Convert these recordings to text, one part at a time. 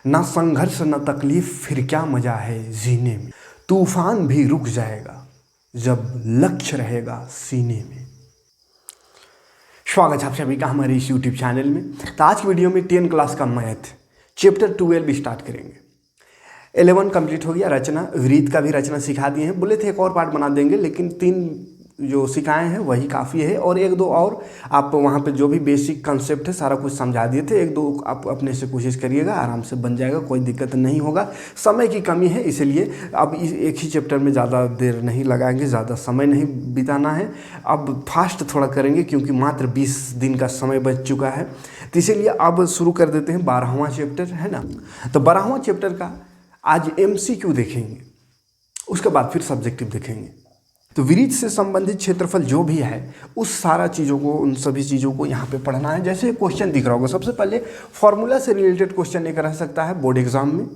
ना संघर्ष न तकलीफ फिर क्या मजा है जीने में, तूफान भी रुक जाएगा जब लक्ष्य रहेगा सीने में। स्वागत है आप सभी का हमारे इस यूट्यूब चैनल में। तो आज की वीडियो में 10 क्लास का मैथ चैप्टर 12 स्टार्ट करेंगे। 11 कंप्लीट हो गया, रचना विरीत का भी रचना सिखा दिए हैं। बोले थे एक और पार्ट बना देंगे, लेकिन 3 जो सिखाए हैं वही काफ़ी है, और 1-2 और आप वहाँ पे जो भी बेसिक कंसेप्ट है सारा कुछ समझा दिए थे। 1-2 आप अपने से कोशिश करिएगा, आराम से बन जाएगा, कोई दिक्कत नहीं होगा। समय की कमी है इसलिए अब एक ही चैप्टर में ज़्यादा देर नहीं लगाएंगे, ज़्यादा समय नहीं बिताना है। अब फास्ट थोड़ा करेंगे क्योंकि मात्र 20 दिन का समय बच चुका है, तो इसीलिए अब शुरू कर देते हैं 12वां चैप्टर, है ना। तो 12वां चैप्टर का आज MCQ देखेंगे, उसके बाद फिर सब्जेक्टिव देखेंगे। तो विरीत से संबंधित क्षेत्रफल जो भी है उस सारा चीज़ों को, उन सभी चीज़ों को यहाँ पे पढ़ना है। जैसे क्वेश्चन दिख रहा होगा, सबसे पहले फॉर्मूला से रिलेटेड क्वेश्चन एक रह सकता है बोर्ड एग्जाम में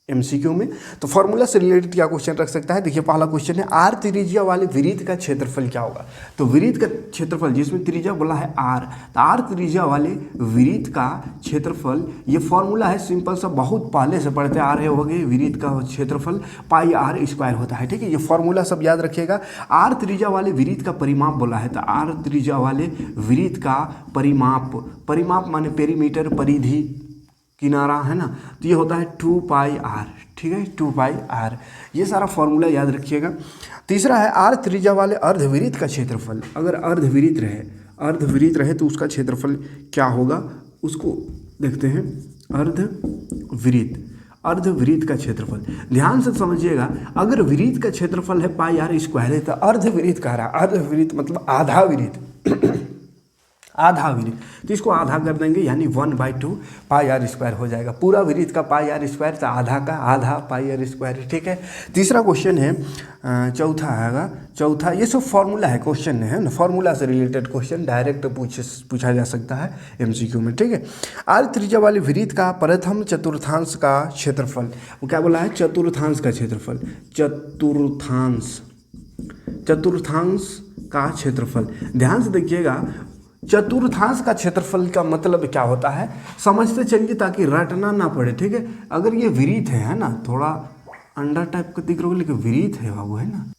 MCQ में। तो फार्मूला से रिलेटेड क्या क्वेश्चन रख सकता है, देखिए पहला क्वेश्चन है R त्रिज्या वाले विरीत का क्षेत्रफल क्या होगा। तो विरीत का क्षेत्रफल जिसमें त्रिज्या बोला है R, तो R त्रिज्या वाले विरीत का क्षेत्रफल, ये फॉर्मूला है सिंपल सा, बहुत पहले से पढ़ते आ रहे होंगे। विरीत का क्षेत्रफल पाई R स्क्वायर होता है, ठीक है। ये फॉर्मूला सब याद रखिएगा। R त्रिज्या वाले विरीत का परिमाप बोला है, तो R त्रिज्या वाले विरीत का परिमाप, परिमाप माने पेरीमीटर, परिधि, किनारा, है ना। तो ये होता है 2 पाई R, ठीक है, 2 पाई R। ये सारा फॉर्मूला याद रखिएगा। तीसरा है R त्रिज्या वाले अर्धविरीत का क्षेत्रफल। अगर अर्धविरीत रहे तो उसका क्षेत्रफल क्या होगा, उसको देखते हैं। अर्धविरीत का क्षेत्रफल ध्यान से समझिएगा। अगर विरीत का क्षेत्रफल है पाई R स्क्वायर है, तो अर्धविरीत कह रहा है, अर्धविरीत मतलब आधा विरीत आधा विरीत, तो इसको आधा कर देंगे, यानी 1/2 पाई R स्क्वायर हो जाएगा। पूरा विरीत का पाई R स्क्वायर, तो आधा का आधा पाई R स्क्वायर, ठीक है। तीसरा क्वेश्चन है, चौथा, ये सब फॉर्मूला है, क्वेश्चन है ना, फॉर्मूला से रिलेटेड क्वेश्चन डायरेक्ट पूछा जा सकता है MCQ में, ठीक है। R त्रिज्या वाले विरीत का प्रथम चतुर्थांश का क्षेत्रफल, वो क्या बोला है, चतुर्थांश का क्षेत्रफल, चतुर्थांश का क्षेत्रफल। ध्यान से देखिएगा, चतुर्थांश का क्षेत्रफल का मतलब क्या होता है समझते चलिए, ताकि रटना ना पड़े, ठीक है। अगर ये विरीत है ना, थोड़ा अंडा टाइप का दिख रहा होगा, लेकिन विरीत है बाबू, है ना।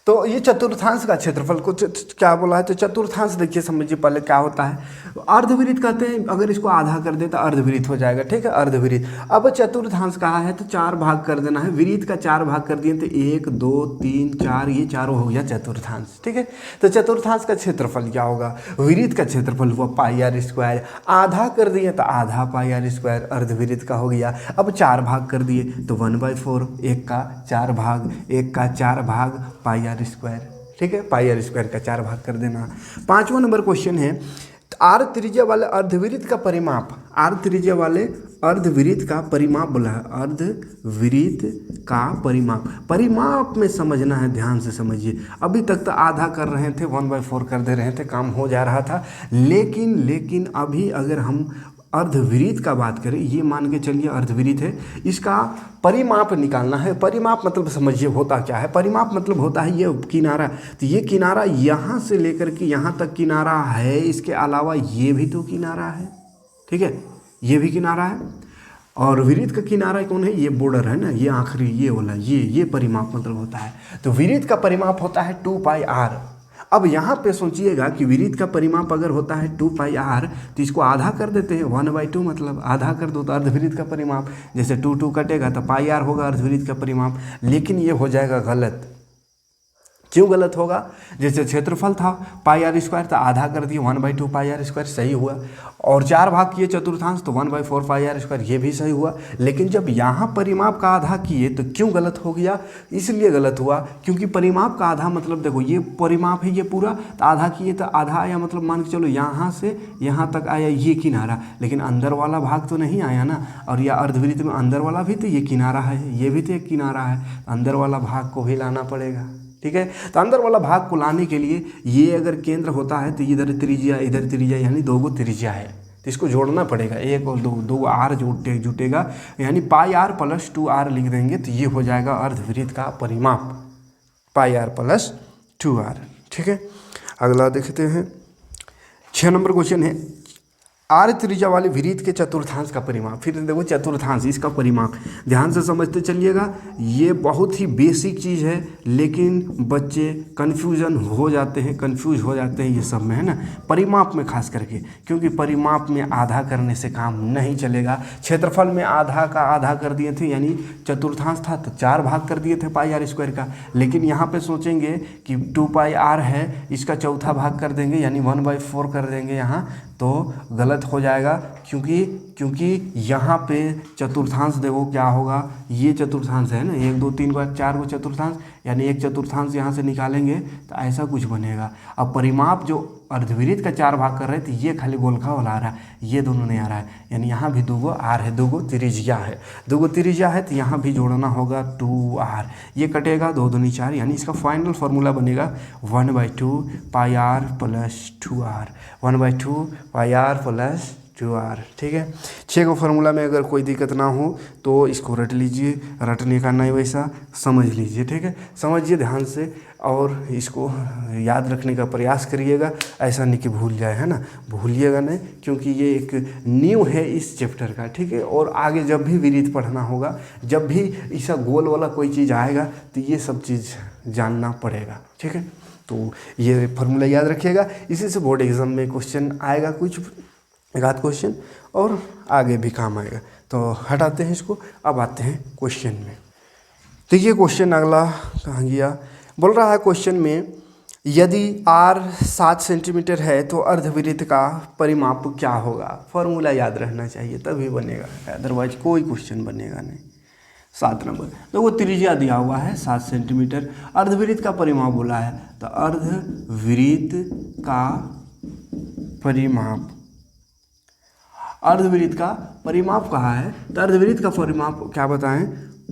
तो ये चतुर्थांश का क्षेत्रफल को क्या बोला है, तो चतुर्थांश देखिए समझिए पहले क्या होता है। अर्धविरीत कहते हैं, अगर इसको आधा कर दे तो अर्धविरीत हो जाएगा, ठीक है, अर्धविरीत। अब चतुर्थांश कहा है तो 4 भाग कर देना है, विरीत का 4 भाग कर दिए तो 1 2 3 4, ये चारों हो गया चतुर्थांश, ठीक है। तो चतुर्थांश का क्षेत्रफल क्या होगा, विरीत का क्षेत्रफल हुआ पाई R स्क्वायर, आधा कर दिए तो आधा पाई R स्क्वायर अर्धविरीत का हो गया। अब 4 भाग कर दिए तो 1/4, 1 का 4 भाग पाई R स्क्वायर, ठीक है, पाई R स्क्वायर का 4 भाग कर देना। 5वां नंबर क्वेश्चन है, R त्रिज्या वाले अर्धविरीत का परिमाप, R त्रिज्या वाले अर्धविरीत का परिमाप बोला है, अर्धविरीत का परिमाप में समझना है, ध्यान से समझिए। अभी तक तो आधा कर रहे थे, 1/4 कर दे रहे थे, काम हो जा रहा था, लेकिन अभी अगर हम अर्धविरीत का बात करें, ये मान के चलिए अर्धविरीत है, इसका परिमाप निकालना है। परिमाप मतलब समझिए होता क्या है, परिमाप मतलब होता है ये किनारा, तो ये किनारा यहाँ से लेकर के यहाँ तक किनारा है, इसके अलावा ये भी तो किनारा है, ठीक है, ये भी किनारा है। और विरीत का किनारा कौन है, ये बॉर्डर है ना, ये आखिरी ये वाला, ये परिमाप मतलब होता है। तो विरीत का परिमाप होता है 2 पाई R। अब यहाँ पे सोचिएगा कि विरीत का परिमाप अगर होता है 2 पाई R, तो इसको आधा कर देते हैं, 1/2 मतलब आधा कर दो तो अर्धविरीत का परिमाप, जैसे 2 कटेगा तो पाई R होगा अर्धविरीत का परिमाप। लेकिन ये हो जाएगा गलत। क्यों गलत होगा, जैसे क्षेत्रफल था पाई R स्क्वायर, तो आधा कर दिए 1/2 पाई R स्क्वायर, सही हुआ। और 4 भाग किए चतुर्थांश तो 1/4 पाई R स्क्वायर, ये भी सही हुआ। लेकिन जब यहाँ परिमाप का आधा किए तो क्यों गलत हो गया, इसलिए गलत हुआ क्योंकि परिमाप का आधा मतलब देखो ये परिमाप है, ये पूरा, तो आधा किए तो आधा आया, मतलब मान के चलो यहाँ से यहाँ तक आया ये किनारा, लेकिन अंदर वाला भाग तो नहीं आया ना। और यह अर्धविरीत में अंदर वाला भी तो ये किनारा है, ये भी तो एक किनारा है, अंदर वाला भाग को भी लाना पड़ेगा, ठीक है। तो अंदर वाला भाग को लाने के लिए ये अगर केंद्र होता है तो इधर त्रिज्या इधर त्रिज्या, यानी 2 गो त्रिज्या है, तो इसको जोड़ना पड़ेगा, 1 और 2 R जुटेगा, यानी पाई R + 2R लिख देंगे, तो ये हो जाएगा अर्धविरीत का परिमाप, पाई R + 2R, ठीक है। अगला देखते हैं, 6 नंबर क्वेश्चन है, आर त्रिज्या वाले विरीत के चतुर्थांश का परिमाप। फिर देखो चतुर्थांश, इसका परिमाप ध्यान से समझते चलिएगा। ये बहुत ही बेसिक चीज़ है, लेकिन बच्चे कन्फ्यूज़ हो जाते हैं ये सब में, है ना, परिमाप में खास करके, क्योंकि परिमाप में आधा करने से काम नहीं चलेगा। क्षेत्रफल में आधा का आधा कर दिए थे, यानी चतुर्थांश था तो 4 भाग कर दिए थे पाई आर स्क्वायर का, लेकिन यहाँ पे सोचेंगे कि 2 पाई आर है, इसका चौथा भाग कर देंगे यानी 1/4 कर देंगे यहाँ, तो गलत हो जाएगा, क्योंकि यहाँ पे चतुर्थांश देखो क्या होगा, ये चतुर्थांश है ना, 1 2 3 4 को चतुर्थांश, यानी एक चतुर्थांश यहाँ से निकालेंगे तो ऐसा कुछ बनेगा। अब परिमाप जो अर्धविरीत का 4 भाग कर रहे थे, ये खाली गोलखा वाला आ रहा है, ये दोनों नहीं आ रहा है, यानी यहाँ भी 2 आर है, 2 त्रिज्या है, तो यहाँ भी जोड़ना होगा 2 आर, ये कटेगा 2 दूनी 4, यानी इसका फाइनल फार्मूला बनेगा 1/2 pi r plus 2 r, 1/2 pi r plus 2 r. ठीक है, 6 को फार्मूला में अगर कोई दिक्कत ना हो तो इसको रट लीजिए, रटने का नहीं वैसा समझ लीजिए। ठीक है, समझिए ध्यान से और इसको याद रखने का प्रयास करिएगा, ऐसा नहीं कि भूल जाए, है ना, भूलिएगा नहीं, क्योंकि ये एक न्यू है इस चैप्टर का। ठीक है, और आगे जब भी विरीत पढ़ना होगा, जब भी ऐसा गोल वाला कोई चीज़ आएगा तो ये सब चीज़ जानना पड़ेगा। ठीक है, तो ये फार्मूला याद रखिएगा, इसी से बोर्ड एग्जाम में क्वेश्चन आएगा, कुछ एक आध क्वेश्चन, और आगे भी काम आएगा। तो हटाते हैं इसको, अब आते हैं क्वेश्चन में। तो ये क्वेश्चन अगला कहाँ गया, बोल रहा है क्वेश्चन में, यदि r 7 सेंटीमीटर है तो अर्धवृत्त का परिमाप क्या होगा। फार्मूला याद रहना चाहिए तभी बनेगा, अदरवाइज कोई क्वेश्चन बनेगा नहीं। 7 नंबर तो वो त्रिज्या दिया हुआ है 7 सेंटीमीटर, अर्धवृत्त का परिमाप बोला है, तो अर्धवृत्त का परिमाप, अर्धवृत्त का परिमाप कहा है, तो अर्धवृत्त का परिमाप क्या बताएं,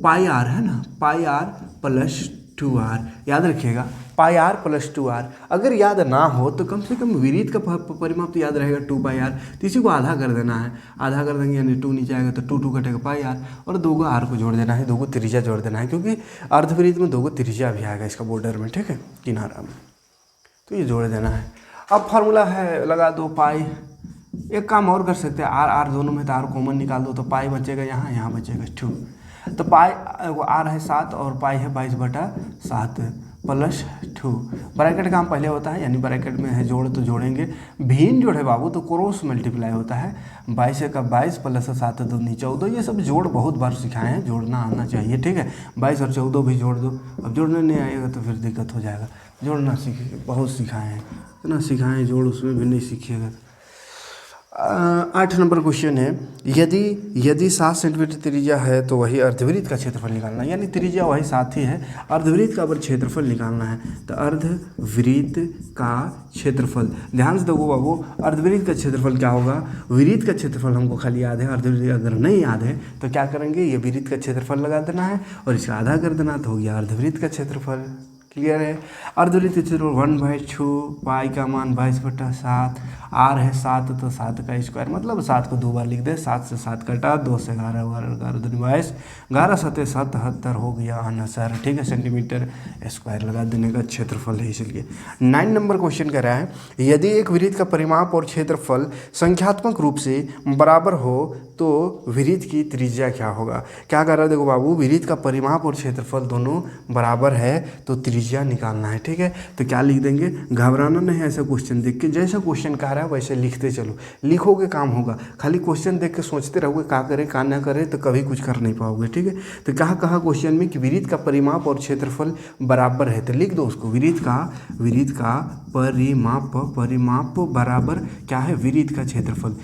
पाई आर है ना, पाई आर प्लस 2 आर, याद रखिएगा पाई आर प्लस 2 आर। अगर याद ना हो तो कम से कम विरीत का परिमाप तो याद रहेगा 2 पाई आर, तो इसी को आधा कर देना है, आधा कर देंगे यानी 2 नीचे आएगा तो 2 कटेगा पाई आर, और 2 आर को जोड़ देना है, 2 त्रिज्या जोड़ देना है, क्योंकि अर्धवृत्त में 2 त्रिज्या भी आएगा इसका बॉर्डर में। ठीक है, किनारा में, तो ये जोड़ देना है। अब फार्मूला है लगा दो पाई, एक काम और कर सकते हैं, आर दोनों में तो आर कॉमन निकाल दो, तो पाई बचेगा यहाँ बचेगा 2, तो पाई आर है 7 और पाई है 22/7 प्लस 2, ब्रैकेट काम पहले होता है, यानी ब्रैकेट में है जोड़ तो जोड़ेंगे, भिन्न जोड़ है बाबू तो क्रॉस मल्टीप्लाई होता है, 22 का 22 प्लस 7 दूनी 14, ये सब जोड़ बहुत बार सिखाए हैं, जोड़ना आना चाहिए। ठीक है, 22 और 14 भी जोड़ दो, अब जोड़ने नहीं आएगा तो फिर दिक्कत हो जाएगा, जोड़ना सीखिए, बहुत सिखाए हैं, इतना सिखाएँ जोड़, उसमें भी नहीं सीखिएगा। 8 नंबर क्वेश्चन है, यदि 7 सेंटीमीटर त्रिज्या है तो वही अर्धवृत्त का क्षेत्रफल निकालना है, यानी त्रिज्या वही 7 ही है, अर्धवृत्त का अगर क्षेत्रफल निकालना है तो अर्धवृत्त का क्षेत्रफल, ध्यान से देखो बाबू, अर्धवृत्त का क्षेत्रफल क्या होगा, वृत्त का क्षेत्रफल हमको खाली याद है, अर्धवृत्त अगर नहीं याद है तो क्या करेंगे, ये वृत्त का क्षेत्रफल लगा देना है और इसका आधा कर देना, तो हो गया अर्धवृत्त का क्षेत्रफल। क्लियर है, अर्धवृत्त क्षेत्रफल 1/2 पाई का मान 22/7, आर है 7 तो 7 का स्क्वायर, मतलब 7 को 2 बार लिख दे, 7 से 7 कटा, 2 से 11 11 दूनी 22, 11 7 77 हो गया आंसर। ठीक है, सेंटीमीटर स्क्वायर लगा देने का क्षेत्रफल है इसलिए। 9 नंबर क्वेश्चन कह रहा है, यदि एक वृत्त का परिमाप और क्षेत्रफल संख्यात्मक रूप से बराबर हो तो वृत्त की त्रिज्या क्या होगा। क्या कर रहा है, देखो बाबू, वृत्त का परिमाप और क्षेत्रफल दोनों बराबर है तो त्रिज्या निकालना है। ठीक है, तो क्या लिख देंगे, घबराना नहीं, ऐसा क्वेश्चन देख के जैसा क्वेश्चन कह रहा है वैसे लिखते चलो, लिखोगे काम होगा, खाली क्वेश्चन देख के सोचते रहोगे क्या करें क्या ना करें तो कभी कुछ कर नहीं पाओगे। ठीक है, तो कहा क्वेश्चन में कि वृत्त का परिमाप और क्षेत्रफल बराबर है, तो लिख दो उसको, वृत्त का परिमाप बराबर क्या है, वृत्त का क्षेत्रफल,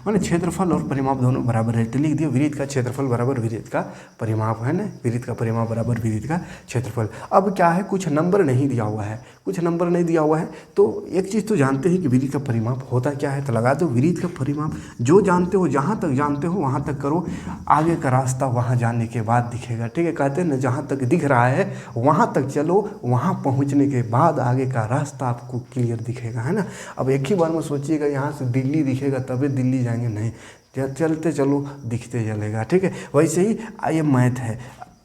माने क्षेत्रफल और परिमाप दोनों बराबर है, तो लिख दिया वृत्त का क्षेत्रफल बराबर वृत्त का परिमाप, है ना, वृत्त का परिमाप बराबर वृत्त का क्षेत्रफल। अब क्या है, कुछ नंबर नहीं दिया हुआ है, तो एक चीज़ तो जानते हैं कि वृत्त का परिमाप होता क्या है, तो लगा दो वृत्त का परिमाप, जो जानते हो, जहाँ तक जानते हो वहाँ तक करो, आगे का रास्ता वहाँ जाने के बाद दिखेगा। ठीक है, कहते हैं ना, जहाँ तक दिख रहा है वहाँ तक चलो, वहाँ पहुँचने के बाद आगे का रास्ता आपको क्लियर दिखेगा, है ना। अब एक ही बार में सोचिएगा यहाँ से दिल्ली दिखेगा तभी दिल्ली जाएंगे, नहीं, चलते चलो दिखते चलेगा। ठीक है, वैसे ही ये मैथ है,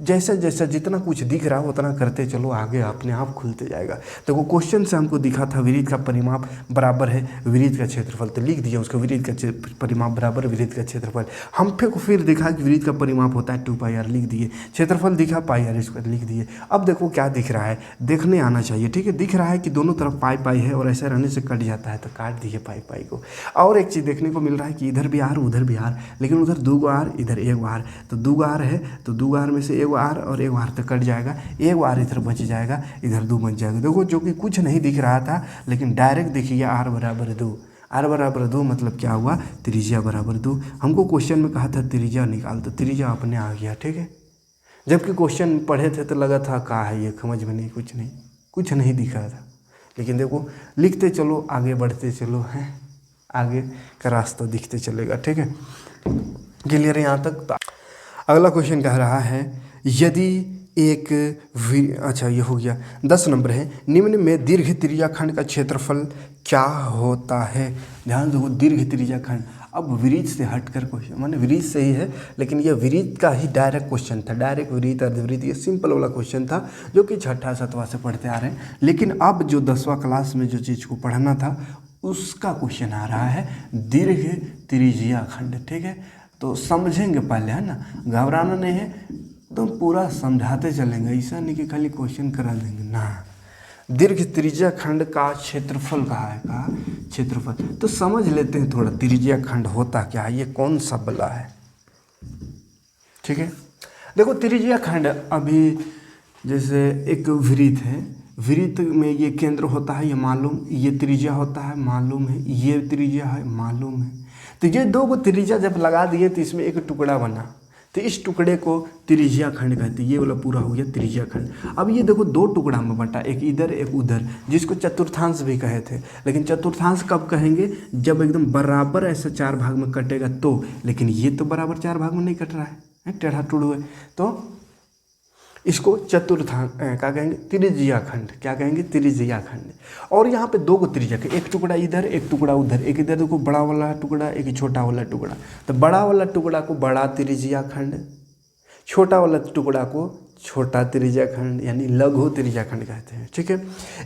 जैसा जैसा जितना कुछ दिख रहा है उतना करते चलो, आगे अपने आप खुलते जाएगा। देखो क्वेश्चन से हमको दिखा था वृत्त का परिमाप बराबर है वृत्त का क्षेत्रफल, तो लिख दिया उसका वृत्त का परिमाप बराबर वृत्त का क्षेत्रफल। हम फिर दिखा कि वृत्त का परिमाप होता है 2πr, लिख दिए। क्षेत्रफल दिखा πr² लिख दिए। अब देखो क्या दिख रहा है, देखने आना चाहिए, ठीक है। दिख रहा है कि दोनों तरफ पाई है और ऐसा रहने से कट जाता है, तो काट दिए पाई को। और एक चीज़ देखने को मिल रहा है कि इधर भी r उधर भी r, लेकिन उधर 2 r इधर 1 r, तो 2 r है तो 2 r में से 1 r और 1 r तो कट जाएगा, 1 r इधर बच जाएगा, इधर 2 बच जाएगा। देखो जो कि कुछ नहीं दिख रहा था, लेकिन डायरेक्ट देखिए r बराबर 2, r बराबर 2 मतलब क्या हुआ, त्रिज्या बराबर 2। हमको क्वेश्चन में कहा था त्रिज्या निकाल, तो त्रिज्या अपने आ गया, ठीक है। जबकि क्वेश्चन पढ़े थे तो लगा था कहाँ है ये, समझ में नहीं, कुछ नहीं दिख रहा था। लेकिन देखो लिखते चलो, आगे बढ़ते चलो, हैं आगे का रास्ता दिखते चलेगा, ठीक है। क्लियर है यहाँ तक। अगला क्वेश्चन कह रहा है यदि एक अच्छा ये हो गया 10 नंबर है, निम्न में दीर्घ त्रिज्याखंड का क्षेत्रफल क्या होता है। ध्यान दो, दीर्घ त्रिज्याखंड। अब वृत्त से हटकर क्वेश्चन, माने वृत्त से ही है, लेकिन ये वृत्त का ही डायरेक्ट क्वेश्चन था, डायरेक्ट वृत्त अर्धवृत्त, ये सिंपल वाला क्वेश्चन था जो कि 6ठा 7वां से पढ़ते आ रहे हैं। लेकिन अब जो 10वां क्लास में जो चीज़ को पढ़ना था उसका क्वेश्चन आ रहा है दीर्घ त्रिज्याखंड, ठीक है। तो समझेंगे पहले, है ना, घबराना नहीं है, तो पूरा समझाते चलेंगे, ऐसा नहीं कि खाली क्वेश्चन करा देंगे ना। दीर्घ त्रिज्याखंड का क्षेत्रफल कहा है, का क्षेत्रफल, तो समझ लेते हैं थोड़ा त्रिज्याखंड होता क्या है, ये कौन सा बला है, ठीक है। देखो त्रिज्याखंड, अभी जैसे एक वृत्त है, वृत्त में ये केंद्र होता है, ये मालूम, ये त्रिज्या होता है मालूम है, ये त्रिज्या है मालूम है। तो ये 2 को त्रिज्या जब लगा दिए तो इसमें एक टुकड़ा बना, तो इस टुकड़े को त्रिज्याखंड कहते हैं। ये वाला पूरा हो गया त्रिज्याखंड। अब ये देखो 2 टुकड़ा में बटा, एक इधर एक उधर, जिसको चतुर्थांश भी कहे थे। लेकिन चतुर्थांश कब कहेंगे, जब एकदम बराबर ऐसे 4 भाग में कटेगा तो। लेकिन ये तो बराबर 4 भाग में नहीं कट रहा है, टेढ़ा टुड़ हुए, तो इसको चतुर्थांश क्या कहेंगे, त्रिज्याखंड। क्या कहेंगे, त्रिज्याखंड। और यहाँ पे 2 को त्रिज्या, एक टुकड़ा इधर एक टुकड़ा उधर, एक इधर देखो बड़ा वाला टुकड़ा, एक छोटा वाला टुकड़ा। तो बड़ा वाला टुकड़ा को बड़ा त्रिज्याखंड, छोटा वाला टुकड़ा को छोटा त्रिज्याखंड, यानी लघु त्रिज्याखंड कहते हैं, ठीक है।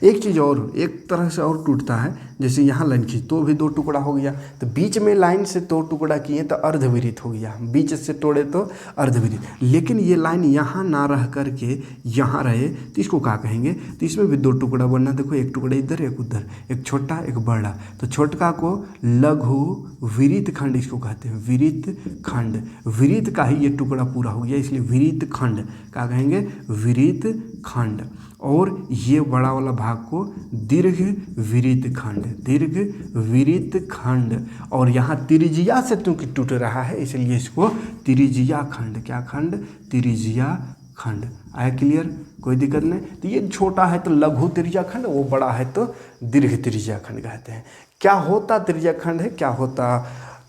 एक चीज़ और, एक तरह से और टूटता है, जैसे यहाँ लाइन खींच तो भी 2 टुकड़ा हो गया, तो बीच में लाइन से 2 टुकड़ा किए तो अर्धवृत्त हो गया, बीच से तोड़े तो अर्धवृत्त। लेकिन ये लाइन यहाँ ना रह करके यहाँ रहे तो इसको क्या कहेंगे, तो इसमें भी 2 टुकड़ा बनना। देखो एक टुकड़ा इधर एक उधर, एक छोटा एक बड़ा, तो छोटका को लघु वृत्त खंड इसको कहते हैं, वृत्त खंड। वृत्त का ही ये टुकड़ा पूरा हो गया, इसलिए वृत्त खंड क्या कहेंगे, वृत्त खंड। और ये बड़ा वाला भाग को दीर्घ वृत्त खंड, दीर्घ वृत्त खंड। और यहाँ त्रिज्या से क्योंकि टूट रहा है इसलिए इसको त्रिज्या खंड, क्या खंड, त्रिज्या खंड। आया क्लियर, कोई दिक्कत नहीं। तो ये छोटा है तो लघु त्रिज्याखंड, वो बड़ा है तो दीर्घ त्रिज्याखंड कहते हैं। क्या होता त्रिज्याखंड है, क्या होता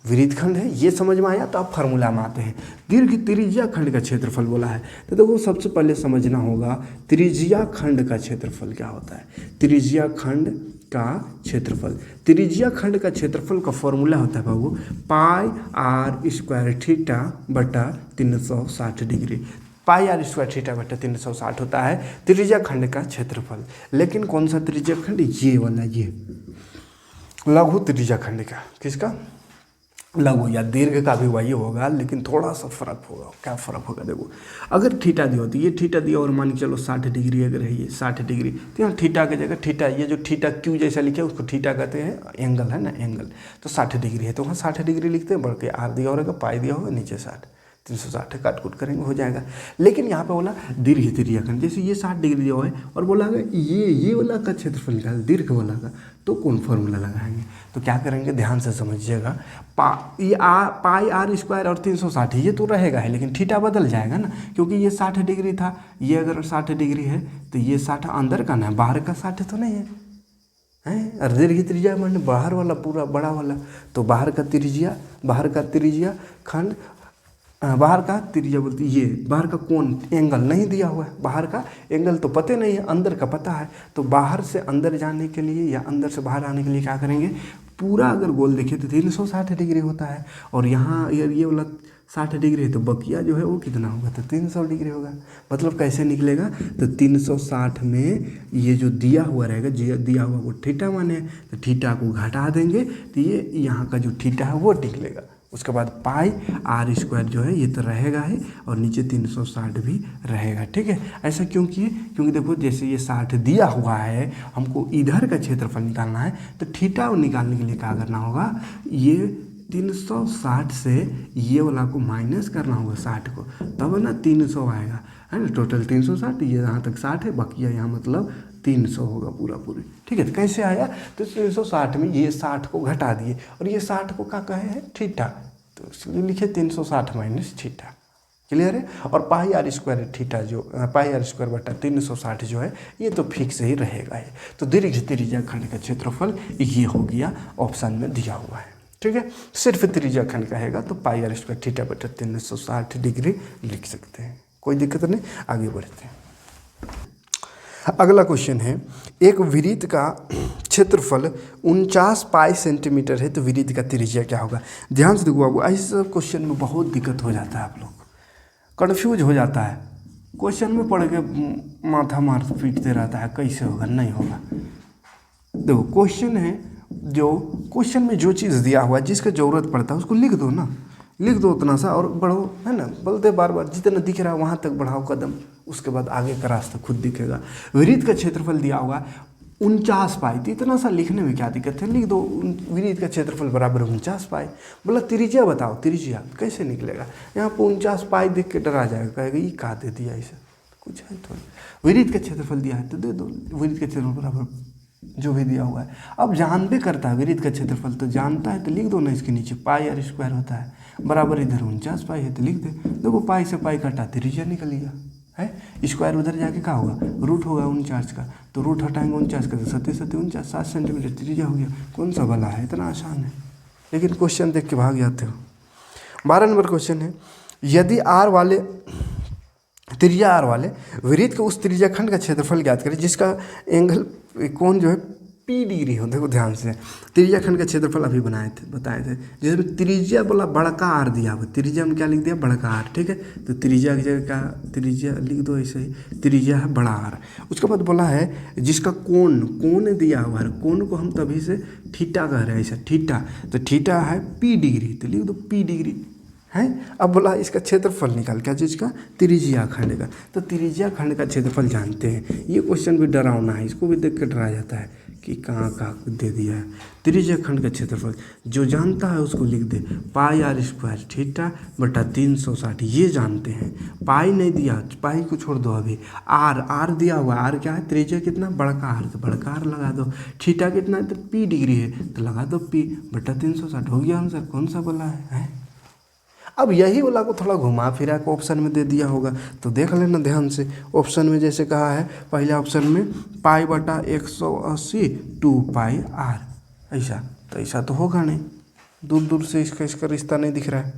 वृत्तखंड है, ये समझ में आया। तो आप फार्मूला में आते हैं, दीर्घ त्रिज्याखंड का क्षेत्रफल बोला है, तो देखो सबसे पहले समझना होगा त्रिज्याखंड का क्षेत्रफल क्या होता है। त्रिज्याखंड का क्षेत्रफल, त्रिज्याखंड का क्षेत्रफल का फॉर्मूला होता है बाबू πr² थीटा बटा 360 डिग्री। πr² थीटा बटा 360 होता है त्रिज्याखंड का क्षेत्रफल। लेकिन कौन सा त्रिज्याखंड, ये वाला, ये लघु त्रिज्याखंड का, किसका, लघु या दीर्घ का भी वही होगा, लेकिन थोड़ा सा फर्क होगा। क्या फ़र्क होगा, देखो अगर थीटा दिया तो ये थीटा दिया और मान के चलो 60 डिग्री अगर है, ये 60 डिग्री, तो यहाँ थीटा की जगह थीटा, ये जो थीटा क्यू जैसा लिखे उसको थीटा कहते हैं, एंगल है ना, एंगल, तो 60 डिग्री है तो वहाँ 60 डिग्री लिखते हैं, बढ़ के आर दिया होगा, पाई दिया होगा, नीचे 60, 360 काट कूट करेंगे हो जाएगा। लेकिन यहाँ पे बोला दीर्घ त्रिज्याखंड, जैसे ये 60 डिग्री दिया हुआ है और बोला ये वाला का क्षेत्रफल निकाल, दीर्घ वाला का, तो कौन फॉर्मूला लगाएंगे। तो क्या करेंगे, ध्यान से समझिएगा, πr² और 360 ये तो रहेगा है, लेकिन थीटा बदल जाएगा ना, क्योंकि ये 60 डिग्री था, ये अगर 60 डिग्री है तो ये 60 अंदर का ना, बाहर का 60 तो नहीं है। और दीर्घ त्रिज्या मान बाहर वाला पूरा बड़ा वाला, तो बाहर का त्रिज्या खंड, बाहर का त्रिज्या बोलती, ये बाहर का कौन एंगल नहीं दिया हुआ है, बाहर का एंगल तो पते नहीं है, अंदर का पता है। तो बाहर से अंदर जाने के लिए या अंदर से बाहर आने के लिए क्या करेंगे, पूरा अगर गोल देखें तो 360 डिग्री होता है। और यहाँ ये वाला 60 डिग्री है तो बकिया जो है वो कितना होगा, तो 300 डिग्री होगा। मतलब कैसे निकलेगा, तो 360 में ये जो दिया हुआ रहेगा, जो दिया हुआ वो थीटा माने, तो थीटा को घटा देंगे तो ये यहाँ का जो थीटा है वो निकलेगा। उसके बाद पाई आर स्क्वायर जो है ये तो रहेगा ही, और नीचे 360 भी रहेगा। ठीक है, ऐसा क्यों किए, क्योंकि देखो जैसे ये 60 दिया हुआ है, हमको इधर का क्षेत्रफल निकालना है, तो थीटा निकालने के लिए क्या करना होगा, ये 360 से ये वाला को माइनस करना होगा 60 को, तब ना 300 आएगा, है ना। टोटल 360, ये यहाँ तक 60 है, बकिया यहाँ मतलब 300 होगा पूरी। ठीक है, तो कैसे आया, तो 360 में ये 60 को घटा दिए, और ये 60 को क्या कहे हैं, थीटा, तो इसलिए लिखे 360 माइनस थीटा। क्लियर है। और पाई आर स्क्वायर थीटा जो पाई आर स्क्वायर बटा 360 जो है ये तो फिक्स ही रहेगा है। तो दीर्घ त्रिज्या खंड का क्षेत्रफल ये हो गया, ऑप्शन में दिया हुआ है। ठीक है, सिर्फ त्रिज्या खंड का हैगा तो पाई आर स्क्वायर थीटा बटा 360 डिग्री लिख सकते हैं, कोई दिक्कत नहीं। आगे बढ़ते हैं। अगला क्वेश्चन है, एक वृत्त का क्षेत्रफल 49 पाई सेंटीमीटर है तो वृत्त का त्रिज्या क्या होगा। ध्यान से देखो बाबू, ऐसे क्वेश्चन में बहुत दिक्कत हो जाता है, आप लोग कन्फ्यूज हो जाता है, क्वेश्चन में पढ़ के माथा मार पीटते रहता है, कैसे होगा, नहीं होगा। देखो क्वेश्चन है, जो क्वेश्चन में जो चीज़ दिया हुआ है, जिसका ज़रूरत पड़ता है उसको लिख दो ना, लिख दो उतना सा और बढ़ो, है ना। बोलते बार बार जितना दिख रहा है वहाँ तक बढ़ाओ कदम, उसके बाद आगे का रास्ता खुद दिखेगा। वृत्त का क्षेत्रफल दिया होगा 49 पाई, तो इतना सा लिखने में क्या दिक्कत है, लिख दो वृत्त का क्षेत्रफल बराबर 49 पाई। बोला त्रिज्या बताओ, त्रिज्या कैसे निकलेगा, यहाँ पर 49 पाई देख के डरा जाएगा, कहेगा ये कहा दे दिया, ऐसा कुछ है थोड़ा। वृत्त का क्षेत्रफल दिया है तो दे दो वृत्त का क्षेत्रफल बराबर जो भी दिया हुआ है। अब जानबे करता है वृत्त का क्षेत्रफल, तो जानता है तो लिख दो ना, इसके नीचे पाई आर स्क्वायर होता है, बराबर इधर 49 पाई है तो लिख दे। देखो पाई से पाई कटा, त्रिज्या निकल गया है। स्क्वायर उधर जाके क्या होगा, रूट होगा 49 का, तो रूट हटाएंगे 49 का, तो 49 7 सेंटीमीटर त्रिज्या हो गया। कौन सा भला है, इतना आसान है, लेकिन क्वेश्चन देख के भाग जाते हो। 12 नंबर क्वेश्चन है, यदि आर वाले त्रिज्या आर वाले वृत्त के उस त्रिज्या खंड का क्षेत्रफल ज्ञात करें जिसका एंगल कोण जो है पी डिग्री हो। देखो ध्यान से, त्रिज्या खंड का क्षेत्रफल अभी बताए थे, जिसमें त्रिज्या बोला बड़का आर दिया हुआ, त्रिज्या में क्या लिख दिया, बड़का आर। ठीक है, तो त्रिज्या की जगह क्या, त्रिज्या लिख दो ऐसे ही, त्रिज्या है बड़ा आर। उसके बाद बोला है जिसका कोण दिया हुआ है, कोण को हम तभी से थीटा कह रहे हैं, ऐसा थीटा, तो थीटा है पी डिग्री, तो लिख दो पी डिग्री है। अब बोला इसका क्षेत्रफल निकाल, क्या चीज़ का, त्रिज्या खंड का। तो त्रिज्या खंड का क्षेत्रफल जानते हैं, ये क्वेश्चन भी डरावना है, इसको भी देख कर डराया जाता है कि कहाँ दे दिया है। त्रिज्या खंड का क्षेत्रफल जो जानता है उसको लिख दे, पाई आर स्क्वायर थीटा बटा 360, ये जानते हैं। पाई नहीं दिया, पाई को छोड़ दो, अभी आर दिया हुआ, आर क्या है, त्रिज्या कितना, बड़का आर, तो बड़का आर लगा दो। थीटा कितना है, तो पी डिग्री है, तो लगा दो पी बटा 360, हो गया आंसर। कौन सा बोला है? अब यही वाला को थोड़ा घुमा फिरा के ऑप्शन में दे दिया होगा, तो देख लेना ध्यान से। ऑप्शन में जैसे कहा है, पहले ऑप्शन में पाई बटा 180 2 पाई आर, ऐसा, तो ऐसा तो होगा नहीं, दूर दूर से इसका रिश्ता नहीं दिख रहा है।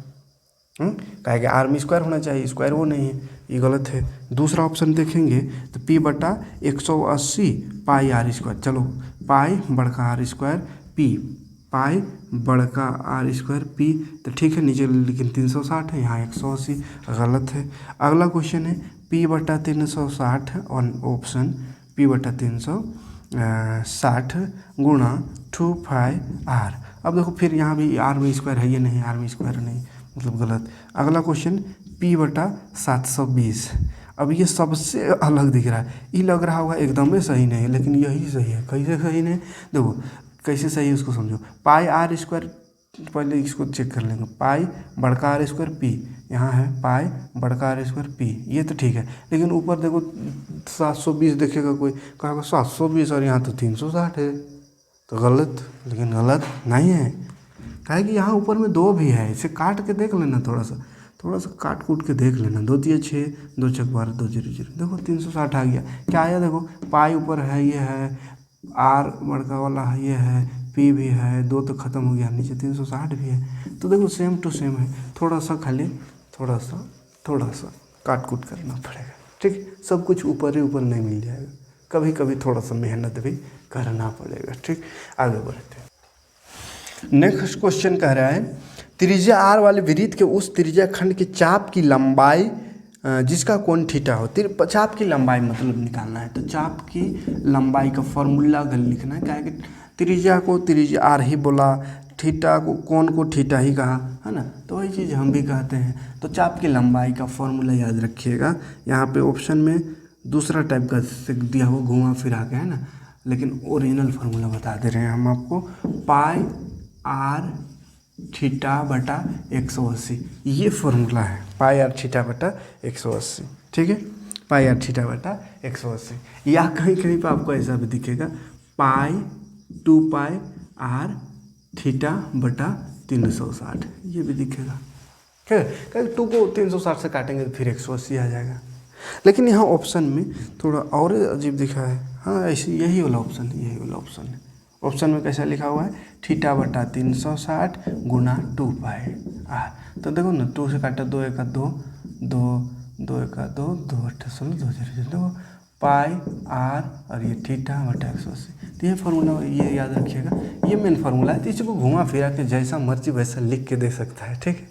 कहेगा आर में स्क्वायर होना चाहिए, स्क्वायर वो नहीं है, ये गलत है। दूसरा ऑप्शन देखेंगे तो पी बटा 180 पाई आर स्क्वायर, चलो पाई बड़का आर स्क्वायर पी, पाई बड़का आर स्क्वायर पी, तो ठीक है नीचे, लेकिन 360 है, यहाँ 180, गलत है। अगला क्वेश्चन है पी बटा 360 और ऑप्शन पी बटा 360 गुणा 2 पाई आर। अब देखो फिर यहाँ भी आर में स्क्वायर है, ये नहीं, आर में स्क्वायर नहीं, मतलब गलत। अगला क्वेश्चन पी बटा 720, अब ये सबसे अलग दिख रहा है, ये लग रहा होगा एकदम सही नहीं, लेकिन यही सही है। कैसे सही नहीं, देखो कैसे सही है उसको समझो। पाई आर स्क्वायर, पहले इसको चेक कर लेंगे, पाई बड़का आर स्क्वायर पी, यहाँ है पाई बड़का आर स्क्वायर पी, ये तो ठीक है। लेकिन ऊपर देखो 720 देखेगा कोई, कहेगा 720 और यहाँ तो 360 है, तो गलत, लेकिन गलत नहीं है। कहे कि यहाँ ऊपर में 2 भी है, इसे काट के देख लेना, थोड़ा सा काट कूट के देख लेना। 2 3 6 2 6 12 2 0 0, देखो 360 आ गया। क्या आया, देखो पाई ऊपर है, ये है, आर बड़का वाला है, ये है, पी भी है, 2 तो ख़त्म हो गया, नीचे 360 भी है। तो देखो सेम टू सेम है, थोड़ा सा खाली थोड़ा सा काट कूट करना पड़ेगा। ठीक, सब कुछ ऊपर ही ऊपर नहीं मिल जाएगा, कभी कभी थोड़ा सा मेहनत भी करना पड़ेगा। ठीक, आगे बढ़ते हैं। नेक्स्ट क्वेश्चन कह रहा है त्रिज्या आर वाले वृत्त के उस त्रिज्या खंड के चाप की लंबाई जिसका कोण थीटा हो। चाप की लंबाई मतलब निकालना है, तो चाप की लंबाई का फॉर्मूला अगर लिखना है, क्या है कि त्रिज्या को त्रिज्या आर ही बोला, थीटा को कोण को थीटा ही कहा, है ना, तो वही चीज़ हम भी कहते हैं। तो चाप की लंबाई का फॉर्मूला याद रखिएगा। यहाँ पे ऑप्शन में दूसरा टाइप का दिया हुआ घुमा फिरा के, है ना, लेकिन ओरिजिनल फार्मूला बता दे रहे हैं हम आपको। पाई आर थीटा बटा 180, ये फार्मूला है, पाई आर थीटा बटा 180, ठीक है, पाई आर थीटा बटा 180। या कहीं कहीं पर आपको ऐसा भी दिखेगा, पाई 2 पाई आर थीटा बटा 360, ये भी दिखेगा, ठीक है। क्योंकि 2 को 360 से काटेंगे तो फिर 180 आ जाएगा। लेकिन यहाँ ऑप्शन में थोड़ा और अजीब दिखा है। हाँ, ऐसे यही वाला ऑप्शन है, यही वाला ऑप्शन है। ऑप्शन में कैसा लिखा हुआ है, थीटा बटा 360 गुना 2 पाई आर। तो देखो ना, 2 से काटा 2 1 2 2 2 1 2 2 8 16 2 0 देखो, पाई आर और ये थीटा बटा 180। तो ये फार्मूला ये याद रखिएगा, ये मेन फार्मूला है। तो इसको घुमा फिरा के जैसा मर्जी वैसा लिख के दे सकता है, ठीक है।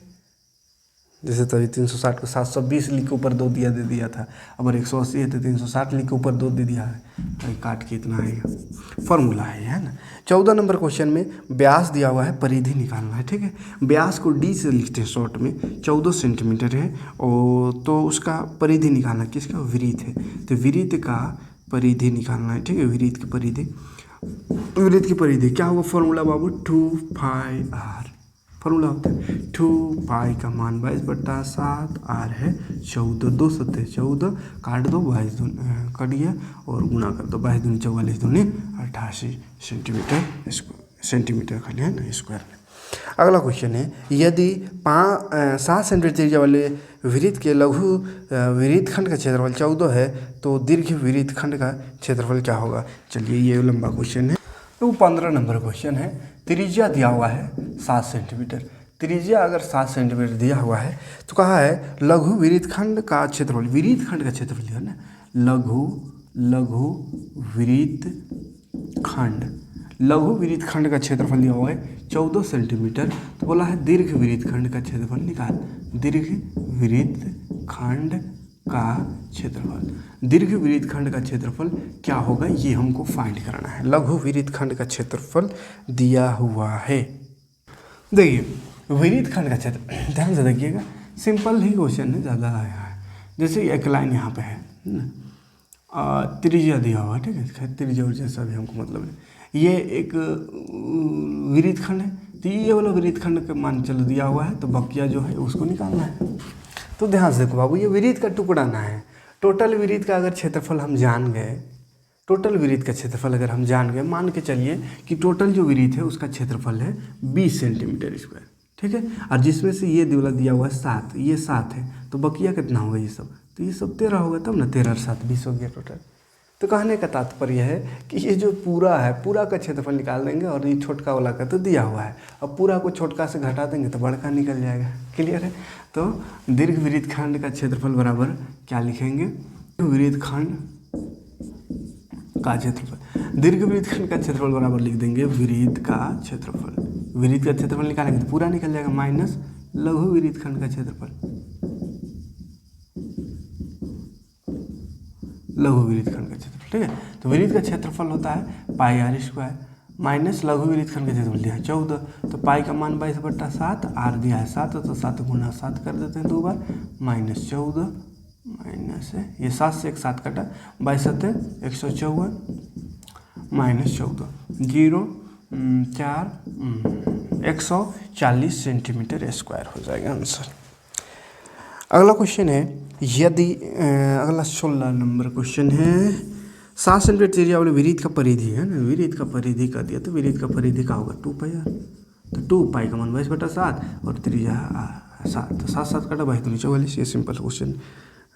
जैसे तभी 360 को 720 लिख के ऊपर 2 दे दिया था, अगर 180 है तो 360 लिख के ऊपर 2 दे दिया है, तो काट के इतना आएगा, फार्मूला है ना। 14 नंबर क्वेश्चन में व्यास दिया हुआ है, परिधि निकालना है, ठीक है। व्यास को डी से लिखते हैं शॉर्ट में, 14 सेंटीमीटर है, और तो उसका परिधि निकालना, किसका, वृत्त है, तो वृत्त का परिधि निकालना है, ठीक है। वृत्त की परिधि, वृत्त की परिधि क्या होगा फार्मूला बाबू, 2 पाई आर, फार्मूला होता है 2 पाई का मान 22/7, आर है 14, 2 सत्ते 14, काट दो 22 कट गया, और गुना कर दो 22 दूनी 44 दूनी 88 सेंटीमीटर खाली, है ना, स्क्वायर में। अगला क्वेश्चन है, यदि 7 सेंटीमीटर त्रिज्या वाले वृत्त के लघु वृत्त खंड का क्षेत्रफल 14 है तो दीर्घ वृत्त खंड का क्षेत्रफल क्या होगा। चलिए, ये लंबा क्वेश्चन है। तो 15 नंबर क्वेश्चन है, त्रिज्या दिया हुआ है 7 सेंटीमीटर। त्रिज्या अगर 7 सेंटीमीटर दिया हुआ है तो कहा है लघु वृत्तखंड का क्षेत्रफल, वृत्तखंड का क्षेत्रफल है ना, लघु वृत्तखंड का क्षेत्रफल दिया हुआ है 14 सेंटीमीटर। तो बोला है दीर्घ वृत्तखंड का क्षेत्रफल निकाल, दीर्घ वृत्तखंड का क्षेत्रफल, दीर्घ वृत्तखंड का क्षेत्रफल क्या होगा, ये हमको फाइंड करना है। लघु वृत्तखंड का क्षेत्रफल दिया हुआ है। देखिए, वृत्तखंड का क्षेत्र, ध्यान से देखिएगा, सिंपल ही क्वेश्चन है, ज़्यादा आया है। जैसे एक लाइन यहाँ पे है ना, त्रिज्या दिया हुआ है, ठीक है, त्रिज्या और जैसा भी हमको मतलब नहीं, ये एक वृत्तखंड है, तो ये वाला वृत्तखंड का मान चलो दिया हुआ है, तो बकिया जो है उसको निकालना है। तो ध्यान से देखो बाबू, ये वृत्त का टुकड़ा ना है, टोटल वृत्त का अगर क्षेत्रफल हम जान गए, टोटल वृत्त का क्षेत्रफल अगर हम जान गए, मान के चलिए कि टोटल जो वृत्त है उसका क्षेत्रफल है 20 सेंटीमीटर स्क्वायर, ठीक है, और जिसमें से ये दिवला दिया हुआ है 7, ये 7 है, तो बकिया कितना होगा, ये सब, तो ये सब 13 होगा, तब ना 13 और 7 20 हो गया टोटल। तो कहने का तात्पर्य है कि ये जो पूरा है, पूरा का क्षेत्रफल निकाल देंगे, और ये छोटका वाला का तो दिया हुआ है, अब पूरा को छोटका से घटा देंगे तो बड़का निकल जाएगा। क्लियर है। तो दीर्घ वृत्तखंड का क्षेत्रफल बराबर क्या लिखेंगे, वृत्तखंड का क्षेत्रफल, दीर्घ वृत्तखंड का क्षेत्रफल बराबर लिख देंगे वृत्त का क्षेत्रफल, वृत्त का क्षेत्रफल निकालेंगे तो पूरा निकल जाएगा, माइनस लघु वृत्तखंड का क्षेत्रफल, लघु वृत्तखंड का क्षेत्रफल, ठीक है। तो वृत्त का क्षेत्रफल होता है पाई आर स्क्वायर, माइनस लघु वृत्तखंड का क्षेत्रफल दिया है 14, तो पाई का मान 22/7, आर दिया है 7, तो 7 गुना 7 कर देते हैं 2 बार, -14 माइनस है, ये 7 से 1 7 कटा, 22 7 154 -14 0 4 140 सेंटीमीटर स्क्वायर हो जाएगा आंसर। अगला क्वेश्चन है, यदि अगला 16 नंबर क्वेश्चन है, 7 सेंटीमीटर त्रिज्या वाले वृत्त का परिधि है ना, वृत्त का परिधि का दिया, तो वृत्त का परिधि का होगा 2 पाई आर, तो 2 पाई का मान 22/7 और त्रिज्या 7, तो 7 7 कटा 22 44, ये simple question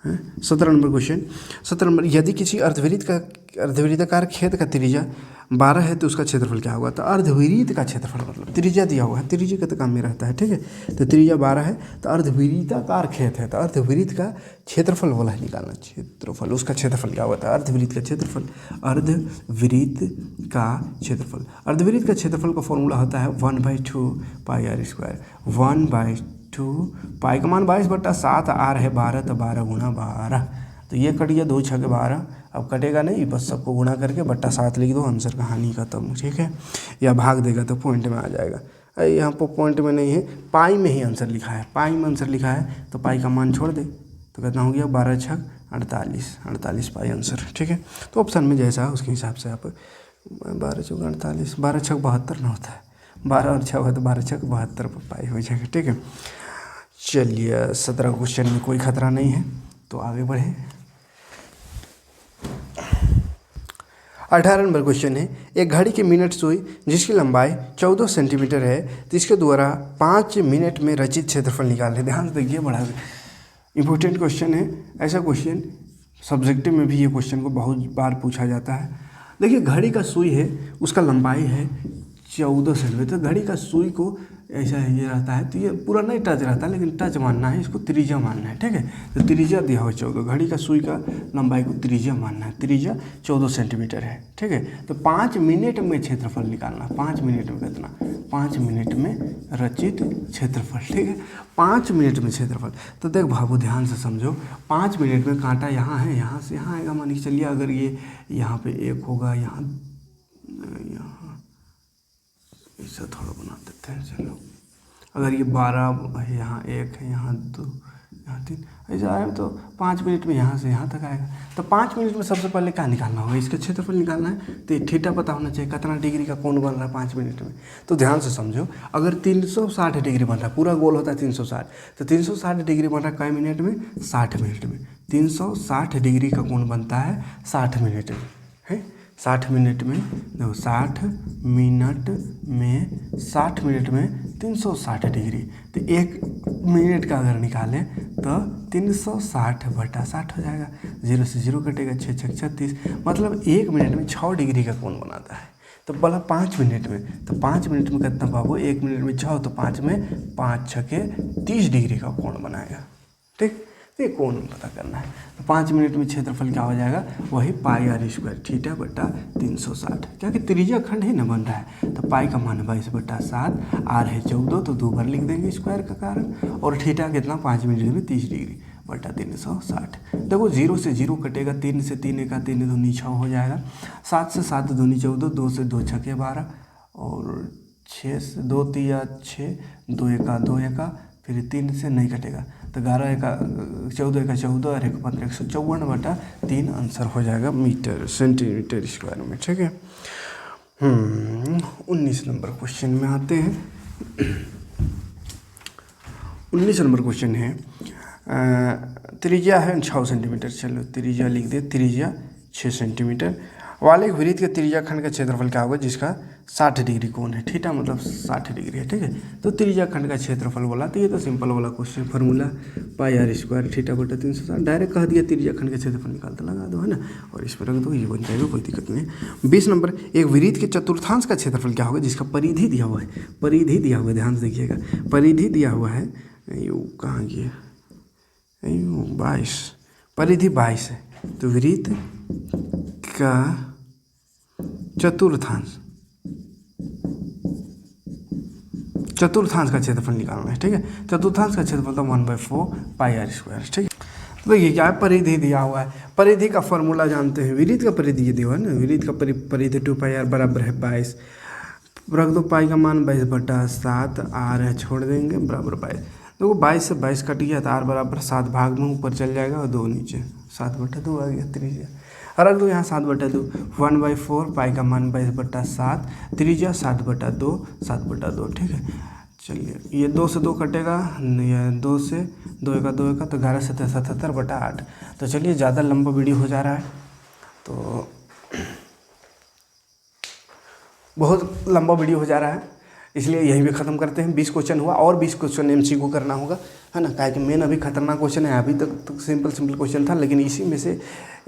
17 number question. 17 number, यदि किसी अर्धवृत्ताकार खेत का त्रिज्या 12 है तो उसका क्षेत्रफल क्या होगा। तो अर्धवृत्त का क्षेत्रफल मतलब त्रिज्या दिया हुआ है, त्रिज्या का तो काम में रहता है, ठीक है। तो त्रिज्या 12 है तो अर्धवृत्ताकार खेत है तो अर्धवृत्त का क्षेत्रफल बोला है निकालना, क्षेत्रफल उसका क्षेत्रफल क्या होता है। अर्धवृत्त का क्षेत्रफल, अर्धवृत्त का क्षेत्रफल, अर्धवृत्त का क्षेत्रफल का फॉर्मूला होता है 1/2 पाई आर स्क्वायर। 1/2 पाई का मान 22/7, आर है 12 तो 12 गुणा 12, तो ये कट गया 2 × 6 12। अब कटेगा नहीं, बस सबको गुणा करके बट्टा 7 लिख दो, आंसर कहानी खत्म, ठीक है। या भाग देगा तो पॉइंट में आ जाएगा। यहाँ पर पॉइंट में नहीं है, पाई में ही आंसर लिखा है, पाई में आंसर लिखा है तो पाई का मान छोड़ दे तो कितना हो गया 12 × 6 48, 48 पाई आंसर, ठीक है। तो ऑप्शन में जैसा उसके हिसाब से आप 12 × 4 48, 12 × 6 72 ना होता है, 12 और 6 तो 12 × 6 72 पर पाई हो जाएगा, ठीक है। चलिए 17 क्वेश्चन में कोई खतरा नहीं है तो आगे बढ़े। 18 नंबर क्वेश्चन है, एक घड़ी की मिनट सुई जिसकी लंबाई 14 सेंटीमीटर है तो इसके द्वारा 5 मिनट में रचित क्षेत्रफल निकालें। ध्यान से देखिए, बड़ा इंपॉर्टेंट क्वेश्चन है। ऐसा क्वेश्चन सब्जेक्टिव में भी ये क्वेश्चन को बहुत बार पूछा जाता है। देखिए, घड़ी का सुई है, उसका लंबाई है 14 सेंटीमीटर। घड़ी का सुई को ऐसा ये रहता है तो ये पूरा नहीं टच रहता है, लेकिन टच मानना है, इसको त्रिज्या मानना है, ठीक है। तो त्रिज्या दिया हुआ 14, घड़ी का सुई का लंबाई को त्रिज्या मानना है, त्रिज्या 14 सेंटीमीटर है, ठीक है। तो 5 मिनट में क्षेत्रफल निकालना, 5 मिनट में कितना, 5 मिनट में रचित क्षेत्रफल, ठीक है। 5 मिनट में क्षेत्रफल, तो देख बाबू ध्यान से समझो, 5 मिनट में कांटा यहाँ है, यहाँ से यहाँ आएगा, मान के चलिए अगर ये यहाँ पे 1 होगा, यहाँ ऐसा थोड़ा बना देते हैं, चलो। अगर ये 12 है, यहाँ 1 है, यहाँ 2, यहाँ 3, ऐसा आए तो 5 मिनट में यहाँ से यहाँ तक आएगा। तो 5 मिनट में सबसे पहले क्या निकालना होगा, इसका क्षेत्रफल निकालना है। तो थीटा पता होना चाहिए, कितना डिग्री का कोण बन रहा है 5 मिनट में। तो ध्यान से समझो, अगर 360 डिग्री बन रहा है, पूरा गोल होता है 360, तो 360 डिग्री बन रहा है कई मिनट में, 60 मिनट में। 360 डिग्री का कोण बनता है 60 मिनट में, है 60 मिनट में। देखो 60 मिनट में 360 डिग्री, तो 1 मिनट का अगर निकालें तो 360/60 हो जाएगा। 0 से 0 कटेगा, 6 × 6 36, मतलब 1 मिनट में 6 डिग्री का कोण बनाता है। तो बोला 5 मिनट में, तो 5 मिनट में कितना बाबू, 1 मिनट में 6 तो 5 में 5 × 6 = 30 डिग्री का कोण बनाएगा, ठीक। तो ये कोण पता करना है। तो 5 मिनट में क्षेत्रफल क्या हो जाएगा, वही पाई आर स्क्वायर थीटा/360, क्या कि त्रिज्या खंड ही ना बन रहा है। तो पाई का मान 22/7, आर है 14 तो 2 बार लिख देंगे स्क्वायर का कारण, और थीटा कितना 5 मिनट में 30 डिग्री बटा 360। देखो 0 से 0 कटेगा, 3 से 3 × 3 दूनी 6 हो जाएगा, 7 से 7 दूनी 14, 2 से 2 × 6 12, और 6 से 2 × 3 = 6, 2 × 2 = 2, फिर 3 से नहीं कटेगा तो 11 × 14 = 14 और 1 × 15 154/3 आंसर हो जाएगा मीटर सेंटीमीटर स्क्वायर में, ठीक है। 19 नंबर क्वेश्चन में आते हैं। 19 नंबर क्वेश्चन है, त्रिज्या है 6 सेंटीमीटर, चलो त्रिज्या लिख दे, त्रिज्या 6 सेंटीमीटर वाले एक वृत्त के त्रिज्या खंड का क्षेत्रफल क्या होगा जिसका 60 डिग्री कोण है, थीटा मतलब 60 डिग्री है, ठीक है। तो त्रिज्या खंड का क्षेत्रफल बोला, तो ये तो सिंपल वाला question, formula pi r square थीटा/360, डायरेक्ट कह दिया त्रिज्या खंड का क्षेत्रफल निकालते लगा दो, है ना, और इस पर रख दो, ये बन जाएगा, कोई दिक्कत नहीं। 20 नंबर, एक वृत्त के चतुर्थांश का क्षेत्रफल क्या होगा जिसका परिधि दिया हुआ है, परिधि दिया हुआ है, ध्यान से देखिएगा, परिधि दिया हुआ है, कहाँ गया, 22, परिधि 22 है। तो वृत्त का चतुर्थांश का क्षेत्रफल निकालना है, ठीक है। चतुर्थांश का क्षेत्रफल तो 1/4 पाई आर स्क्वायर, ठीक है। तो ये क्या है, परिधि दिया हुआ है, परिधि का फॉर्मूला जानते हैं, वृत्त का परिधि दिया हुआ है ना, वृत्त का परिधि 2 पाई आर बराबर है 22, रख दो पाई का मान 22/7, आर है छोड़ देंगे बराबर 22। देखो 22 से 22 कट गया तो आर बराबर 7 भाग में ऊपर चल जाएगा और 2 नीचे, 7/2 आ गया त्रिज्या, रख दो यहाँ 7/2, 1/4 पाई का मान 22/7, त्रिज्या 7/2, ठीक है। चलिए ये 2 से 2 कटेगा, ये 2 से 2 × 2 = तो 11 से 77/8। तो चलिए ज़्यादा लंबा वीडियो हो जा रहा है, तो बहुत लंबा वीडियो हो जा रहा है, इसलिए यही भी खत्म करते हैं। 20 क्वेश्चन हुआ और 20 क्वेश्चन एमसीक्यू करना होगा, है ना। क्या कि मेन अभी खतरनाक क्वेश्चन है, अभी तक तो सिंपल क्वेश्चन था, लेकिन इसी में से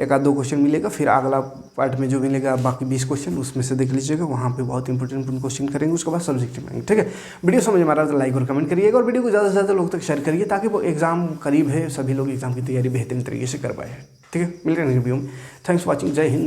एक आध दो क्वेश्चन मिलेगा। फिर अगला पार्ट में जो मिलेगा बाकी 20 क्वेश्चन उसमें से देख लीजिएगा, वहाँ पे बहुत इंपॉर्टेंट क्वेश्चन करेंगे। उसके बाद सब्जेक्ट में आएंगे, ठीक है। वीडियो समझ में आ रहा है तो लाइक और कमेंट करिएगा और वीडियो को ज़्यादा से ज़्यादा लोग तक शेयर करिए, ताकि वो एग्जाम करीब है, सभी लोग एग्जाम की तैयारी बेहतरीन तरीके से कर पाए, ठीक है। मिलते हैं नेक्स्ट वीडियो में। Thanks for watching. जय हिंद।